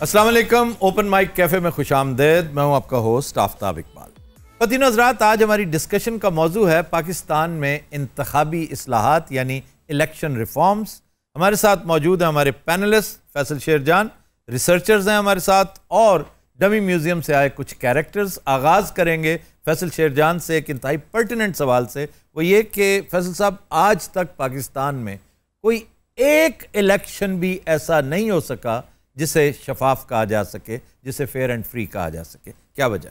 अस्सलाम वालेकुम। Open mic cafe में खुशामदेद। मैं हूं आपका होस्ट आफ्ताब इकबाल। ख़वातीन हज़रात, आज हमारी डिस्कशन का मौजू है पाकिस्तान में इंतखाबी इस्लाहात यानी इलेक्शन रिफॉर्म्स। हमारे साथ मौजूद है हमारे पैनलिस्ट फैसल शेरजान, रिसर्चर्स हैं हमारे साथ, और डमी म्यूजियम से आए कुछ कैरेक्टर्स। आगाज़ करेंगे फैसल शेरजान से एक इंतहाई पर्टिनेंट सवाल से। वो ये कि फैसल साहब, आज तक पाकिस्तान में कोई एक इलेक्शन भी ऐसा नहीं हो सका जिसे शफाफ कहा जा सके, जिसे फेयर एंड फ्री कहा जा सके। क्या वजह?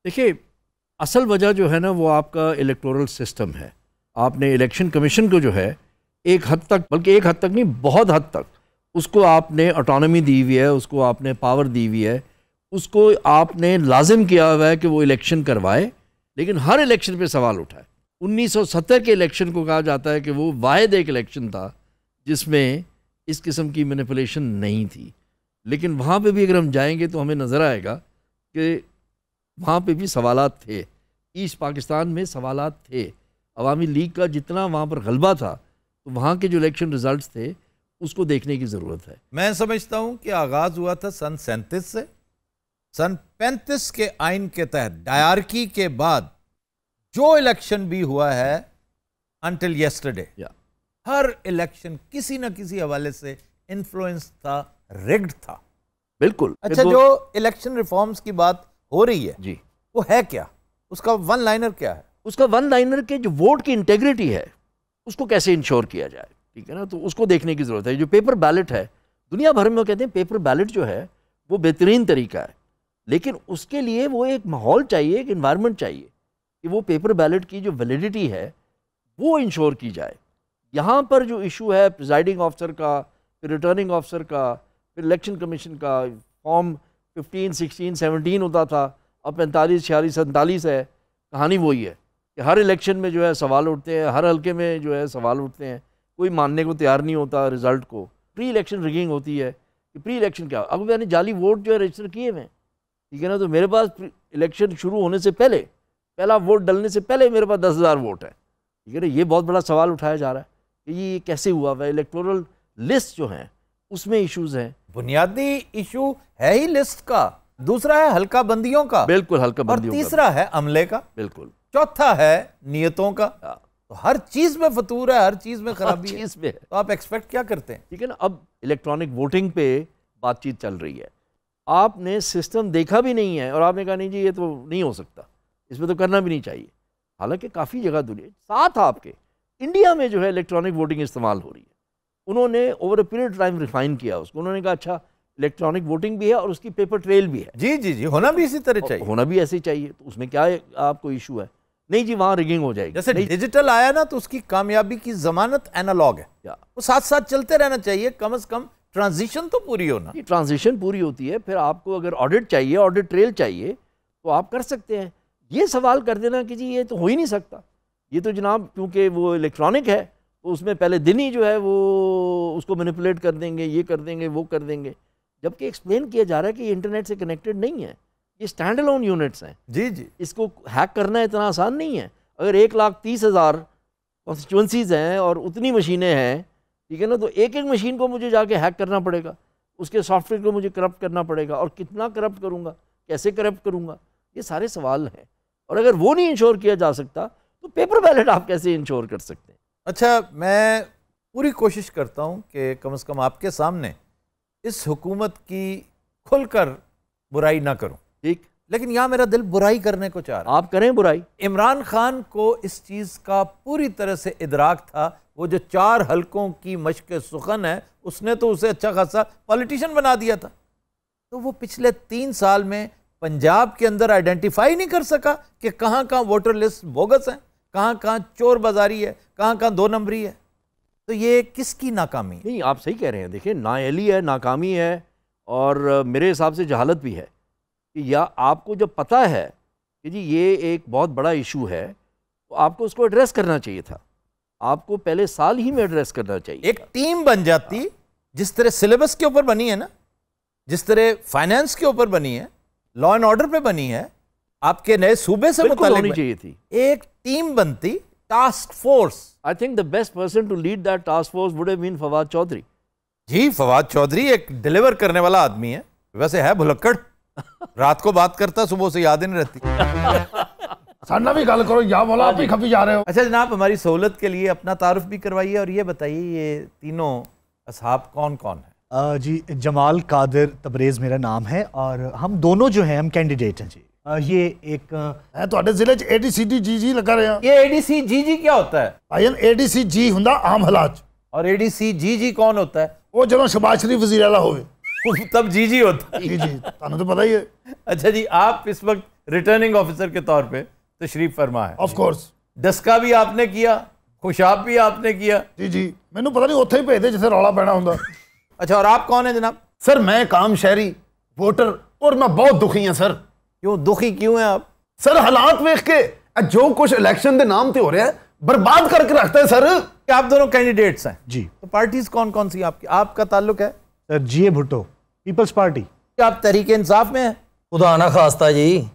देखिए, असल वजह जो है ना वो आपका इलेक्टोरल सिस्टम है। आपने इलेक्शन कमीशन को जो है एक हद तक, बल्कि एक हद तक नहीं, बहुत हद तक उसको आपने ऑटोनॉमी दी हुई है, उसको आपने पावर दी हुई है, उसको आपने लाजिम किया हुआ है कि वो इलेक्शन करवाए। लेकिन हर इलेक्शन पे सवाल उठा है। 1970 के इलेक्शन को कहा जाता है कि वो वाहिद एक इलेक्शन था जिसमें इस किस्म की मैनिपुलेशन नहीं थी। लेकिन वहाँ पे भी अगर हम जाएंगे तो हमें नज़र आएगा कि वहाँ पे भी सवालात थे। ईस्ट पाकिस्तान में सवालात थे। अवामी लीग का जितना वहाँ पर गलबा था, तो वहाँ के जो इलेक्शन रिजल्ट्स थे उसको देखने की ज़रूरत है। मैं समझता हूँ कि आगाज़ हुआ था सन 37 से। सन 35 के आइन के तहत डायरकी के बाद जो इलेक्शन भी हुआ है अंटिल येस्टरडे, हर इलेक्शन किसी न किसी हवाले से इन्फ्लुएंस था, रिग्ड था। बिल्कुल। अच्छा, जो इलेक्शन रिफॉर्म्स की बात हो रही है जी, वो है क्या? उसका वन लाइनर क्या है? उसका वन लाइनर के जो वोट की इंटेग्रिटी है उसको कैसे इंश्योर किया जाए, ठीक है ना, तो उसको देखने की ज़रूरत है। जो पेपर बैलेट है, दुनिया भर में वो कहते हैं पेपर बैलेट जो है वो बेहतरीन तरीका है, लेकिन उसके लिए वो एक माहौल चाहिए, एक इन्वायरमेंट चाहिए कि वो पेपर बैलेट की जो वैलिडिटी है वो इंश्योर की जाए। यहाँ पर जो इशू है प्रिजाइडिंग ऑफिसर का, फिर रिटर्निंग ऑफिसर का, फिर इलेक्शन कमीशन का, फॉर्म 15, 16, 17 होता था, अब 45, 46, 47 है। कहानी वही है कि हर इलेक्शन में जो है सवाल उठते हैं, हर हल्के में जो है सवाल उठते हैं। कोई मानने को तैयार नहीं होता रिजल्ट को। प्री इलेक्शन रिगिंग होती है कि प्री इलेक्शन क्या, अब मैंने जाली वोट जो है रजिस्टर किए हुए, ठीक है ना, तो मेरे पास इलेक्शन शुरू होने से पहले, पहला वोट डलने से पहले मेरे पास 10,000 वोट है, ठीक है ना। ये बहुत बड़ा सवाल उठाया जा रहा है कि ये कैसे हुआ हुआ है। इलेक्टोरल लिस्ट जो है उसमें इश्यूज हैं। बुनियादी इशू है ही लिस्ट का, दूसरा है हल्का बंदियों का, बिल्कुल हल्का बंदियों और तीसरा है अमले का, बिल्कुल, चौथा है नियतों का। तो हर चीज में फतूर है, हर चीज में खराबी है। चीज में तो आप एक्सपेक्ट क्या करते हैं? ठीक है ना। अब इलेक्ट्रॉनिक वोटिंग पे बातचीत चल रही है, आपने सिस्टम देखा भी नहीं है और आपने कहा नहीं जी ये तो नहीं हो सकता, इसमें तो करना भी नहीं चाहिए। हालांकि काफ़ी जगह दुनिया साथ आपके इंडिया में जो है इलेक्ट्रॉनिक वोटिंग इस्तेमाल हो रही है। उन्होंने over a period time refine किया उसको। उन्होंने कहा अच्छा इलेक्ट्रॉनिक वोटिंग भी है और उसकी पेपर ट्रेल भी है। जी जी जी, होना भी इसी तरह चाहिए, होना भी ऐसे ही चाहिए। तो उसमें क्या है, आपको इशू है? नहीं जी वहाँ रिगिंग हो जाएगी। जैसे डिजिटल आया ना, तो उसकी कामयाबी की जमानत एनालॉग है, वो साथ साथ चलते रहना चाहिए। कम से कम ट्रांजिशन तो पूरी होना। ट्रांजिशन पूरी होती है, फिर आपको अगर ऑडिट चाहिए, ऑडिट ट्रेल चाहिए, तो आप कर सकते हैं। ये सवाल कर देना कि जी ये तो हो ही नहीं सकता, ये तो जनाब क्योंकि वो इलेक्ट्रॉनिक है तो उसमें पहले दिन ही जो है वो उसको मैनिपुलेट कर देंगे, ये कर देंगे, वो कर देंगे। जबकि एक्सप्लेन किया जा रहा है कि ये इंटरनेट से कनेक्टेड नहीं है, ये स्टैंड अलोन यूनिट्स हैं। जी जी, इसको हैक करना इतना आसान नहीं है। अगर 1,30,000 कॉन्स्टिट्यूंसीज हैं और उतनी मशीनें हैं, ठीक है ना, तो एक एक मशीन को मुझे जाके हैक करना पड़ेगा, उसके सॉफ्टवेयर को मुझे करप्ट करना पड़ेगा, और कितना करप्ट करूँगा, कैसे करप्ट करूँगा, ये सारे सवाल हैं। और अगर वो नहीं इंश्योर किया जा सकता तो पेपर बैलेट आप कैसे इंश्योर कर सकते हैं? अच्छा, मैं पूरी कोशिश करता हूँ कि कम से कम आपके सामने इस हुकूमत की खुलकर बुराई ना करूँ, ठीक, लेकिन यहाँ मेरा दिल बुराई करने को चाह रहा है। आप करें बुराई। इमरान खान को इस चीज़ का पूरी तरह से इदराक था। वो जो 4 हलकों की मशक सुखन है, उसने तो उसे अच्छा खासा पॉलिटिशियन बना दिया था। तो वो पिछले 3 साल में पंजाब के अंदर आइडेंटिफाई नहीं कर सका कि कहाँ कहाँ वोटर लिस्ट बोगस है, कहाँ कहाँ चोर बाजारी है, कहाँ कहाँ 2 नंबरी है। तो ये किसकी नाकामी है? नहीं, आप सही कह रहे हैं। देखिए, नाअहली है, नाकामी है, और मेरे हिसाब से जहालत भी है कि या आपको जब पता है कि जी ये एक बहुत बड़ा इशू है तो आपको उसको एड्रेस करना चाहिए था। आपको पहले साल ही में एड्रेस करना चाहिए। एक टीम बन जाती, जिस तरह सिलेबस के ऊपर बनी है ना, जिस तरह फाइनेंस के ऊपर बनी है, लॉ एंड ऑर्डर पे बनी है, आपके नए सूबे से मुताल्लिक होनी चाहिए थी। एक टीम बनती, task force. I think the best person to lead that task force would have been Fawad Chaudhry. जी, फवाद चौधरी एक डिलीवर करने वाला आदमी है। वैसे है भुलक्कड़, रात को बात करता, सुबह से याद ही नहीं रहती। साडा भी गल करो, या बोला आप ही खपी जा रहे हो। अच्छा जनाब, हमारी सहूलत के लिए अपना तारुफ भी करवाइए और ये बताइए ये तीनों असहाब कौन कौन है? जी, जमाल कादिर तबरेज़ मेरा नाम है और हम दोनों जो हैं हम कैंडिडेट हैं जी। ये एक है ਤੁਹਾਡੇ ਜ਼ਿਲ੍ਹੇ 'ਚ ADCD जी लगा रहे हैं। ये ADC जी क्या होता है? भाईन ADC जी हुंदा आम हालात 'ਚ, और ADC जी कौन होता है? वो ਜਦੋਂ शहबाज शरीफ वजीर आला होवे तब जी होता है। जी जी, ਤੁਹਾਨੂੰ तो पता ही है। अच्छा जी, आप इस वक्त रिटर्निंग ऑफिसर के तौर पे तशरीफ फरमा है। Of course. डस्का भी आपने किया, खुशाब भी आपने किया। जी जी, मैनू पता नहीं उत्थे ही भेज दे जिथे रौला पैना हुंदा। अच्छा, और आप कौन है जनाब? सर मैं काम शहरी वोटर और मैं बहुत दुखी हाँ सर। क्यों दुखी क्यों है आप? सर हालात वेख के जो कुछ इलेक्शन के नाम ते हो रहा है बर्बाद करके रखता है सर। आप दोनों कैंडिडेट्स हैं जी। तो पार्टीज कौन कौन सी आपकी, आपका ताल्लुक है? सर जी भुट्टो पीपल्स पार्टी। आप तहरीक इंसाफ में हैं? खुदा ना खास्ता जी,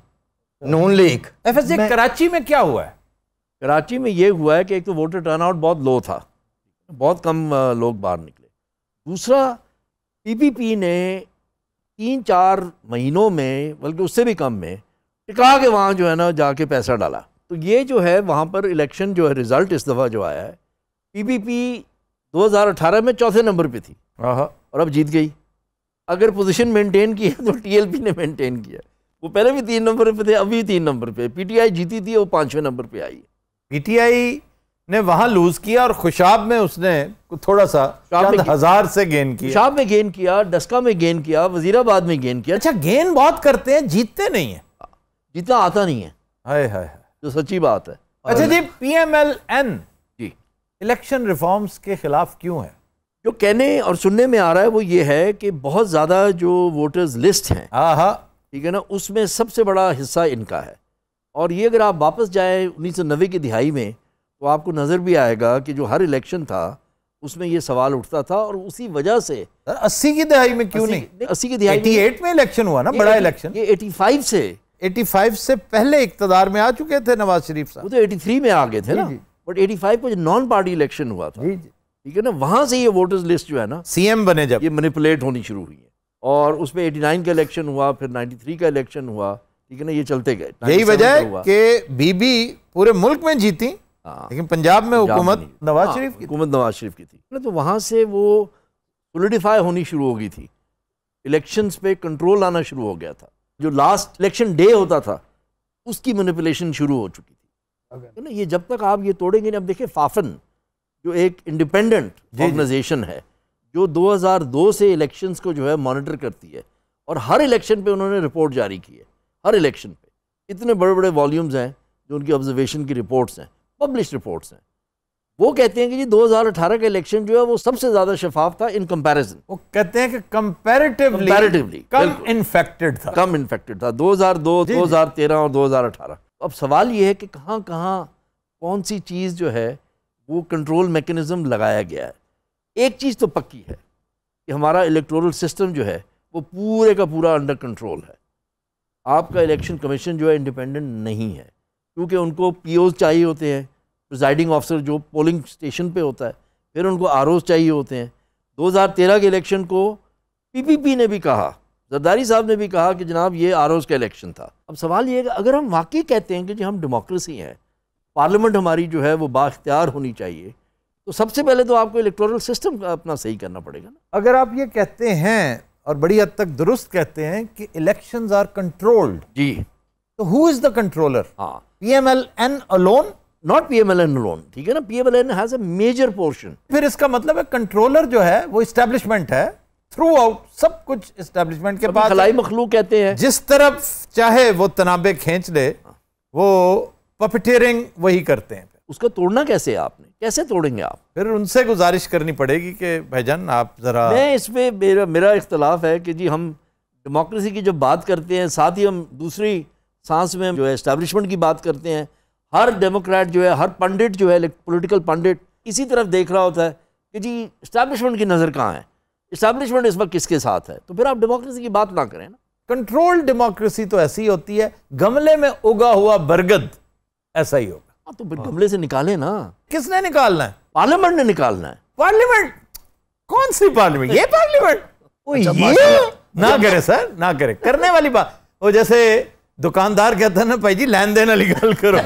नून लीग। FSJ कराची में क्या हुआ है? कराची में ये हुआ है कि एक तो वोटर टर्नआउट बहुत लो था, बहुत कम लोग बाहर निकले। दूसरा, PPP ने 3-4 महीनों में, बल्कि उससे भी कम में, टिका के वहाँ जो है ना जाके पैसा डाला। तो ये जो है वहाँ पर इलेक्शन जो है रिज़ल्ट इस दफ़ा जो आया है, PPP 2018 में चौथे नंबर पे थी और अब जीत गई। अगर पोजीशन मेंटेन की है तो TLP ने मेंटेन किया। वो पहले भी 3 नंबर पे थे, अभी 3 नंबर पे। PTI जीती थी, वो 5वें नंबर पे आई। PTI ने वहां लूज किया और खुशाब में उसने थोड़ा सा चंद हजार से गेन किया। खुशाब में गेन किया, डस्का में गेन किया, वजीराबाद में गेन किया। अच्छा, गेन बहुत करते हैं, जीतते नहीं है। जीतना आता नहीं है, हाय हाय, जो सच्ची बात है। अच्छा जी, PMLN जी इलेक्शन रिफॉर्म्स के खिलाफ क्यों है? जो कहने और सुनने में आ रहा है वो ये है कि बहुत ज़्यादा जो वोटर्स लिस्ट हैं, ठीक है ना, उसमें सबसे बड़ा हिस्सा इनका है। और ये अगर आप वापस जाएं 1990 की दिहाई में तो आपको नज़र भी आएगा कि जो हर इलेक्शन था उसमें ये सवाल उठता था। और उसी वजह से 80 की दिहाई में क्यों नहीं? 80 की दिहाई 88 में इलेक्शन हुआ ना, बड़ा इलेक्शन। ये 85 से पहले इक़्तिदार में आ चुके थे नवाज शरीफ साहब। वो तो 83 में आ गए थे ना, बट 85 को जो नॉन पार्टी इलेक्शन हुआ था, ठीक है ना, वहाँ से ये वोटर्स लिस्ट जो है ना, CM बने जब, ये मैनिपुलेट होनी शुरू हुई है। और उसमें 89 का इलेक्शन हुआ, फिर 93 का इलेक्शन हुआ, ठीक है ना, ये चलते गए। यही वजह है कि बीबी पूरे मुल्क में जीती, लेकिन पंजाब में हुकूमत नवाज शरीफ की, हुकूमत नवाज शरीफ की थी। तो वहाँ से वो सोलिडिफाई होनी शुरू हो गई थी, इलेक्शंस पे कंट्रोल आना शुरू हो गया था। जो लास्ट इलेक्शन डे होता था उसकी मैनिपुलेशन शुरू हो चुकी थी, है ना। ये जब तक आप ये तोड़ेंगे नहीं। अब देखिए फाफन जो एक इंडिपेंडेंट ऑर्गेनाइजेशन है जो 2002 से इलेक्शंस को जो है मॉनिटर करती है और हर इलेक्शन पे उन्होंने रिपोर्ट जारी की है। हर इलेक्शन पे इतने बड़े बड़े वॉल्यूम्स हैं जो उनकी ऑब्जर्वेशन की रिपोर्ट्स हैं, पब्लिश रिपोर्ट्स हैं। वो कहते हैं कि जी 2018 का इलेक्शन जो है वो सबसे ज्यादा शफाफ था इन कंपैरिजन। वो कहते हैं कि कंपैरेटिवली कम इन्फेक्टेड था, 2002, 2013 और 2018। अब सवाल ये है कि कहाँ कहाँ कौन सी चीज़ जो है वो कंट्रोल मैकेनिज्म लगाया गया है। एक चीज़ तो पक्की है कि हमारा इलेक्टोरल सिस्टम जो है वो पूरे का पूरा अंडर कंट्रोल है। आपका इलेक्शन कमीशन जो है इंडिपेंडेंट नहीं है, क्योंकि उनको POs चाहिए होते हैं, प्रिजाइडिंग ऑफिसर जो पोलिंग स्टेशन पे होता है, फिर उनको ROs चाहिए होते हैं। 2013 के इलेक्शन को PPP ने भी कहा, जरदारी साहब ने भी कहा कि जनाब ये ROs का इलेक्शन था। अब सवाल ये है कि अगर हम वाकई कहते हैं कि जी हम डेमोक्रेसी हैं, पार्लियामेंट हमारी जो है वो बाख्तियार होनी चाहिए, तो सबसे पहले तो आपको इलेक्टोरल सिस्टम अपना सही करना पड़ेगा ना। अगर आप ये कहते हैं और बड़ी हद तक दुरुस्त कहते हैं कि इलेक्शंस आर कंट्रोल्ड, जी, तो हु इज द कंट्रोलर? हाँ, PMLN alone? Not PMLN alone, ठीक है ना। PMLN has a major portion. फिर इसका मतलब है कंट्रोलर जो है वो एस्टेब्लिशमेंट है, थ्रू आउट सब कुछ एस्टेब्लिशमेंट के पास। खलाई मखलूक कहते हैं, जिस तरफ चाहे वो तनाबे खींच ले, वो पपीटेरिंग वही करते हैं। उसको तोड़ना कैसे है आपने, कैसे तोड़ेंगे आप? फिर उनसे गुजारिश करनी पड़ेगी कि भाईजान आप जरा। मैं इसमें मेरा इख्तलाफ है कि जी हम डेमोक्रेसी की जब बात करते हैं, साथ ही हम दूसरी सांस में जो है एस्टैब्लिशमेंट की बात करते हैं। हर डेमोक्रेट जो है, हर पंडित जो है, पॉलिटिकल पंडित इसी तरफ देख रहा होता है कि जी एस्टैब्लिशमेंट की नज़र कहाँ है, एस्टैब्लिशमेंट इस वक्त किसके साथ है। तो फिर आप डेमोक्रेसी की बात ना करें ना। कंट्रोल डेमोक्रेसी तो ऐसी होती है, गमले में उगा हुआ बरगद ऐसा ही होगा। तो फिर गमले से निकाले ना। किसने निकालना है? पार्लियामेंट ने निकालना है। पार्लियामेंट? कौन सी पार्लियामेंट? ये पार्लियामेंट? ना करें सर, ना करें। करने वाली बात, वो जैसे दुकानदार कहता है ना, भाई जी लैन देन वाली गल करो,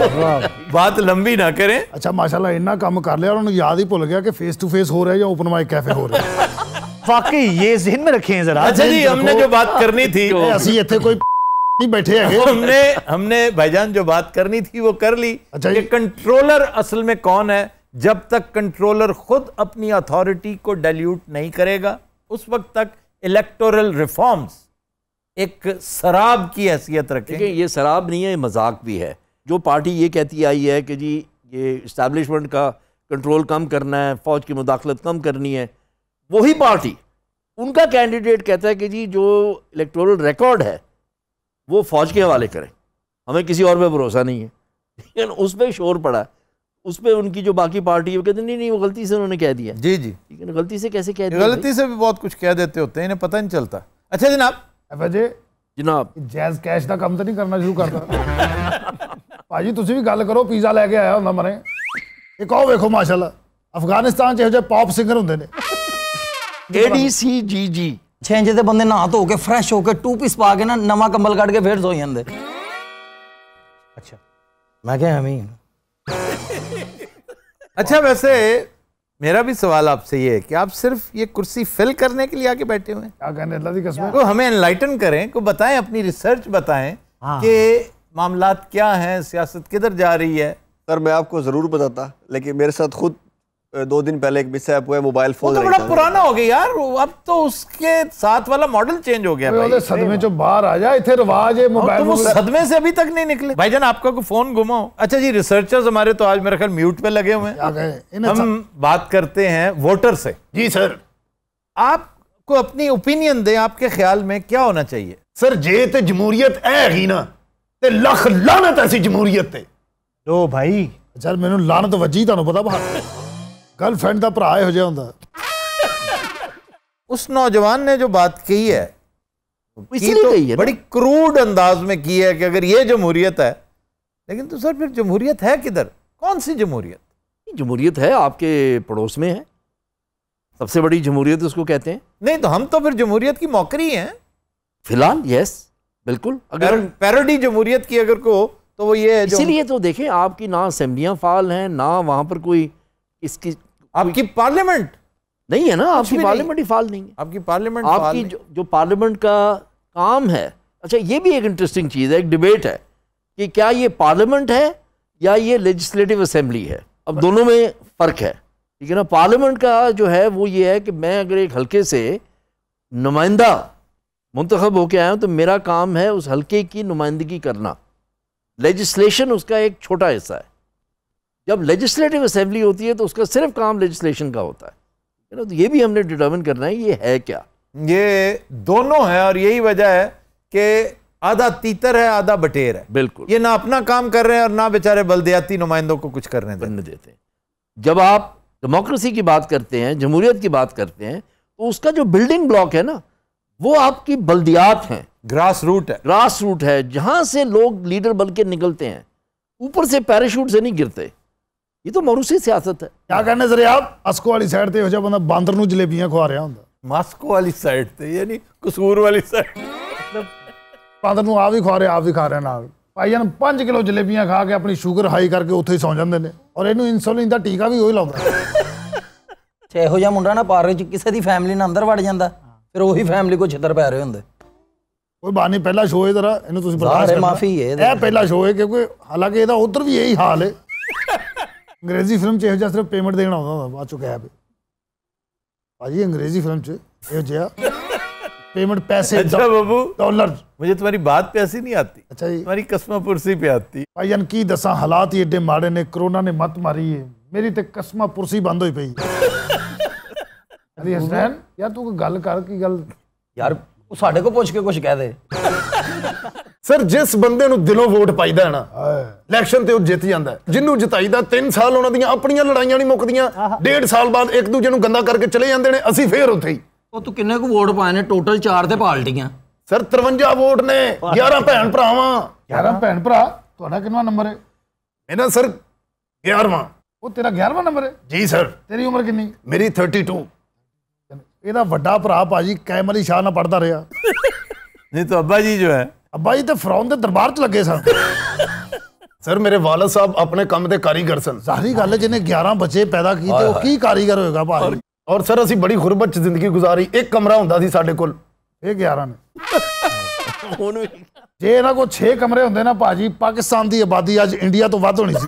बात लंबी ना करें। अच्छा माशाल्लाह इन्ना काम कर लिया, उन्होंने याद ही भूल गया कि फेस टू फेस हो रहा है या ओपन माइक कैफे हो रहा है। वाकई ये ज़हन में रखें जरा। अच्छा जी, हमने जो बात करनी थी, असि इत्थे कोई नहीं बैठे है, हमने भाईजान जो बात करनी थी वो कर ली। अच्छा कि कंट्रोलर असल में कौन है। जब तक कंट्रोलर खुद अपनी अथॉरिटी को डाइल्यूट नहीं करेगा, उस वक्त तक इलेक्टोरल रिफॉर्म्स एक शराब की हैसियत रखें। देखिए ये शराब नहीं है, ये मजाक भी है। जो पार्टी ये कहती आई है कि जी ये इस्टेब्लिशमेंट का कंट्रोल कम करना है, फौज की मुदाखलत कम करनी है, वही पार्टी उनका कैंडिडेट कहता है कि जी जो इलेक्टोरल रिकॉर्ड है वो फौज के हवाले करें, हमें किसी और पे भरोसा नहीं है। लेकिन उस पर शोर पड़ा, उस पर उनकी जो बाकी पार्टी है वो कहते नहीं वो गलती से उन्होंने कह दिया। जी जी, लेकिन गलती से कैसे कह दिया? गलती से भी बहुत कुछ कह देते होते हैं, इन्हें पता नहीं चलता। अच्छा जनाब, जनाब जैज कैश का काम तो नहीं करना शुरू करता। भाजी तुसी भी गल करो, पिज़्ज़ा लेके आया होंदा मरे। एक आओ देखो माशाल्लाह, अफगानिस्तान च ਇਹੋ ਜਿਹੇ पॉप सिंगर ਹੁੰਦੇ ਨੇ। ADCGG 6 इंच ਦੇ ਬੰਦੇ ਨਹਾ ਧੋ ਕੇ ਫਰੈਸ਼ ਹੋ ਕੇ 2 ਪੀਸ ਪਾ ਕੇ ਨਾ ਨਵਾਂ ਕੰਬਲ ਕੱਢ ਕੇ ਫੇਰ ਸੋ ਜਾਂਦੇ। अच्छा, ਮੈਂ ਕਿਹਾ ਐਵੇਂ ਹੀ। अच्छा वैसे मेरा भी सवाल आपसे ये है कि आप सिर्फ ये कुर्सी फिल करने के लिए आके बैठे हुए हैं? क्या कहने अल्लाह दी कसम, तो हमें एनलाइटन करें, को बताएं, अपनी रिसर्च बताएं कि मामलात क्या हैं, सियासत किधर जा रही है। सर मैं आपको ज़रूर बताता, लेकिन मेरे साथ खुद 2 दिन पहले एक मिसहैप हुआ है, मोबाइल वो फोन तो बड़ा पुराना हो गया यार, अब तो उसके साथ वाला मॉडल चेंज हो गया भाई। सदमे चो बाहर आ जा, इथे रिवाज है मोबाइल। तो वो सदमे से अभी तक नहीं निकले। भाईजान आपका कोई फोन गुमा हो? अच्छा जी, रिसर्चर्स हमारे तो आज मेरे ख्याल म्यूट पे लगे हुए हैं। हम बात करते हैं वोटर से। जी सर, आपको अपनी ओपिनियन दें, आपके ख्याल में क्या होना चाहिए? सर जे ते जमहूरियत है ना, ते लख लानत ऐसी जमहूरियत ते। लो भाई सर मैनू लानत वजी, तुहानू पता बाहर गर्लफ्रेंड का भरा इहो जिहा हुंदा। उस नौजवान ने जो बात कही है, इसलिए कही है बड़ी क्रूड अंदाज में की है कि अगर ये जमहूरियत है, लेकिन तो सर फिर जमहूरियत है किधर? कौन सी जमहूरियत? जमहूरियत है आपके पड़ोस में है, सबसे बड़ी जमहूरियत उसको कहते हैं। नहीं तो हम तो फिर जमहूरियत की मौकरी हैं फिलहाल। यस बिल्कुल, अगर पैरोडी जमहूरियत की अगर को तो वो ये है। इसीलिए तो देखें आपकी ना असेंबलियां फाल हैं, ना वहां पर कोई इसकी आपकी पार्लियामेंट नहीं है ना, आपकी पार्लियामेंट ही फाल नहीं है। आपकी पार्लियामेंट आपकी जो पार्लियामेंट का काम है। अच्छा ये भी एक इंटरेस्टिंग चीज़ है, एक डिबेट है कि क्या ये पार्लियामेंट है या ये लेजिस्लेटिव असेंबली है। अब दोनों में फ़र्क है, ठीक है ना। पार्लियामेंट का जो है वो ये है कि मैं अगर एक हल्के से नुमाइंदा मुंतखब होकर आया हूँ तो मेरा काम है उस हल्के की नुमाइंदगी करना। लेजिस्लेशन उसका एक छोटा हिस्सा है। जब लेजिस्लेटिव असेंबली होती है तो उसका सिर्फ काम लेजिस्लेशन का होता है ना। तो ये भी हमने डिटर्मिन करना है ये है क्या। ये दोनों है और यही वजह है कि आधा तीतर है आधा बटेर है। बिल्कुल, ये ना अपना काम कर रहे हैं और ना बेचारे बल्दियाती नुमाइंदों को कुछ करने देते हैं। जब आप डेमोक्रेसी की बात करते हैं, जमहूरियत की बात करते हैं, तो उसका जो बिल्डिंग ब्लॉक है ना वो आपकी बल्दियात हैं, ग्रास रूट है। ग्रास रूट है जहां से लोग लीडर बन के निकलते हैं, ऊपर से पैराशूट से नहीं गिरते। ये तो मरूसी सियासत है। क्या कहने सर आप अस्को वाली साइड ते हो जा बंदा बांदर नूं जलेबियां खवा रहा हुंदा, मास्को वाली साइड ते यानी कसूर वाली साइड, बांदर नूं आप भी खवा रहे आप भी खा रहे ना। भाई जान 5 किलो जलेबियां खा के अपनी शुगर हाई करके उत्थे ही सौ जांदे ने और इहनूं इंसुलिन दा टीका भी ਉਹੀ ਲਾਉਂਦਾ। ਇਹੋ ਜਿਹਾ ਮੁੰਡਾ ਨਾ ਪਾਰ ਚ ਕਿਸੇ ਦੀ ਫੈਮਿਲੀ ਨਾਲ ਅੰਦਰ ਵੜ ਜਾਂਦਾ, ਫਿਰ ਉਹੀ ਫੈਮਿਲੀ ਕੋ ਛਿੱਤਰ ਪੈ ਰਹੇ ਹੁੰਦੇ। कोई बात नहीं, पहला शो है जरा इन्हू तुसीं बर्दाश्त करना। माफी है ਇਹ पहला शो है क्योंकि हालांकि ਇਹਦਾ उधर भी यही हाल है। अंग्रेजी फिल्म च ਇਹੋ ਜਿਹਾ सिर्फ पेमेंट देना आउंदा ਹੁੰਦਾ, ਬਾਅਦ ਚੋਂ ਕਹਿ ਪਏ भाजी अंग्रेजी फिल्म च ਇਹੋ ਜਿਹਾ पेमेंट पैसे। अच्छा बाबू, डॉलर। मुझे तुम्हारी बात पे ऐसी नहीं आती, अच्छा जी, तुम्हारी कसमा पुरसी पे आती। भाई जान की दसा हालात ही एडे माड़े ने, कोरोना ने मत मारी है, मेरी ते कसमा पुरसी बंद होई पई। अरे हसनैन यार तू कोई गल कर, की गल यार ਉਹ ਸਾਡੇ ਕੋ ਪੁੱਛ ਕੇ ਕੁਝ ਕਹਿ ਦੇ। ਸਰ ਜਿਸ ਬੰਦੇ ਨੂੰ ਦਿਲੋਂ ਵੋਟ ਪਾਈਦਾ ਹੈ ਨਾ, ਇਲੈਕਸ਼ਨ ਤੇ ਉਹ ਜਿੱਤ ਜਾਂਦਾ। ਜਿੰਨੂੰ ਜਿਤਾਈਦਾ 3 ਸਾਲ ਉਹਨਾਂ ਦੀਆਂ ਆਪਣੀਆਂ ਲੜਾਈਆਂ ਨਹੀਂ ਮੁੱਕਦੀਆਂ, 1.5 ਸਾਲ ਬਾਅਦ ਇੱਕ ਦੂਜੇ ਨੂੰ ਗੰਦਾ ਕਰਕੇ ਚਲੇ ਜਾਂਦੇ ਨੇ, ਅਸੀਂ ਫੇਰ ਉੱਥੇ ਹੀ। ਉਹ ਤੂੰ ਕਿੰਨੇ ਕੁ ਵੋਟ ਪਾਏ ਨੇ ਟੋਟਲ 4 ਤੇ ਪਾਰਟੀਆਂ? ਸਰ 53 ਵੋਟ ਨੇ, 11 ਭੈਣ ਭਰਾਵਾਂ। 11 ਭੈਣ ਭਰਾ, ਤੁਹਾਡਾ ਕਿੰਨਾ ਨੰਬਰ ਹੈ? ਮੇਰਾ ਸਰ 11ਵਾਂ। ਉਹ ਤੇਰਾ 11ਵਾਂ ਨੰਬਰ ਹੈ? ਜੀ ਸਰ। ਤੇਰੀ ਉਮਰ ਕਿੰਨੀ? ਮੇਰੀ 32। ਇਹਦਾ ਵੱਡਾ ਭਰਾ ਭਾਜੀ ਕੈਮਲ ਸ਼ਾਹ ਨਾਲ ਪੜਦਾ ਰਿਹਾ। नहीं तो अब्बा जी जो है अब्बा जी तो फरौन के दरबार च लगे सन सर मेरे वालद साहब अपने काम के कारीगर सन सारी गल जिन्हें 11 बच्चे पैदा किए तो की कारीगर होएगा भाई और सर असी बड़ी गुरबत च जिंदगी गुजारी एक कमरा हुंदा सी साडे कोल ये 11 ने जे इन्हां को 6 कमरे होंदे ना भाजी पाकिस्तान की आबादी आज इंडिया तो वध होनी सी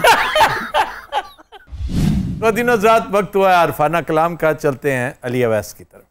दिनों रात वक्त हुआ है अरफाना कलाम का। चलते हैं अली अवैस की तरफ।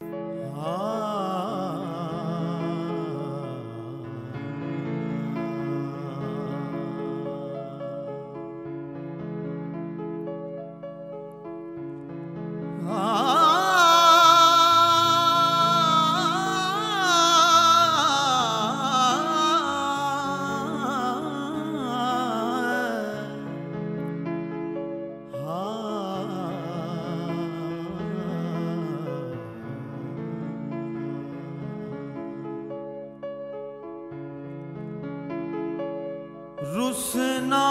रुसना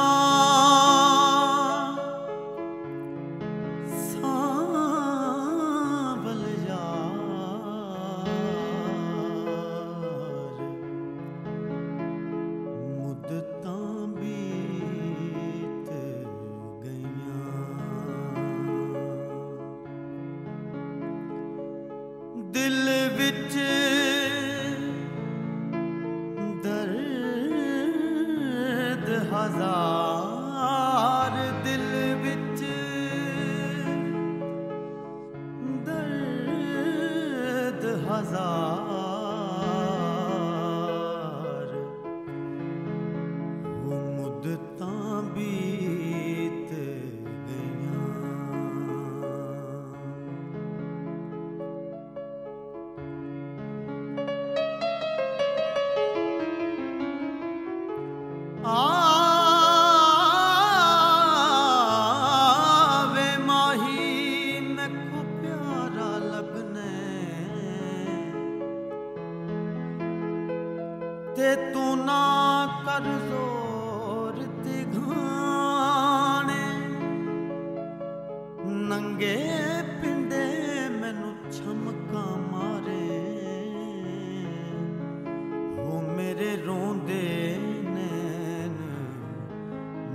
सांवल यार मुद्दतां बीत गईयां दिल विच हजार दिल विच दर्द हजार वो मुद्दतां बीत गईयां ते तू ना कर जोर दिघाने नंगे पिंडे मैनू छमका मारे वो मेरे रोंदे नैन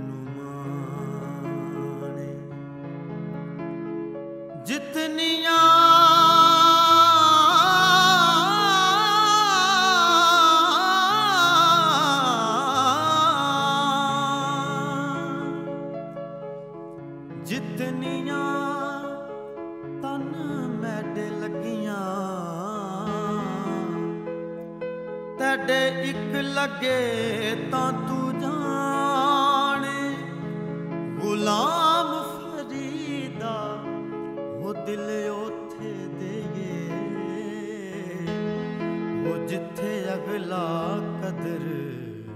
नुमाने जितनियां जितनियां तन मैडे लगियां तेडे इक लगे तां तू जाने गुलाम फरीदा वो दिल ओथे देगे वो जिथे अगला कदर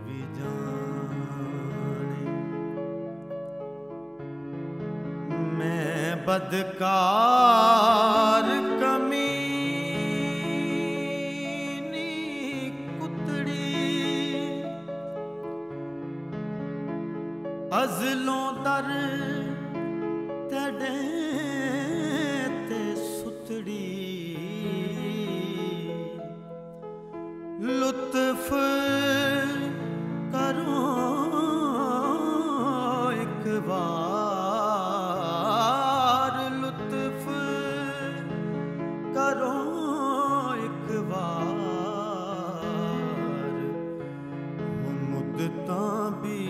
भी जाने मैं बदकार कमीनी कुतड़ी अज़लों दर तेडे ते सुतड़ी लुत्फ करो एक बार लुत्फ करो एक बार वो मुद्दतां भी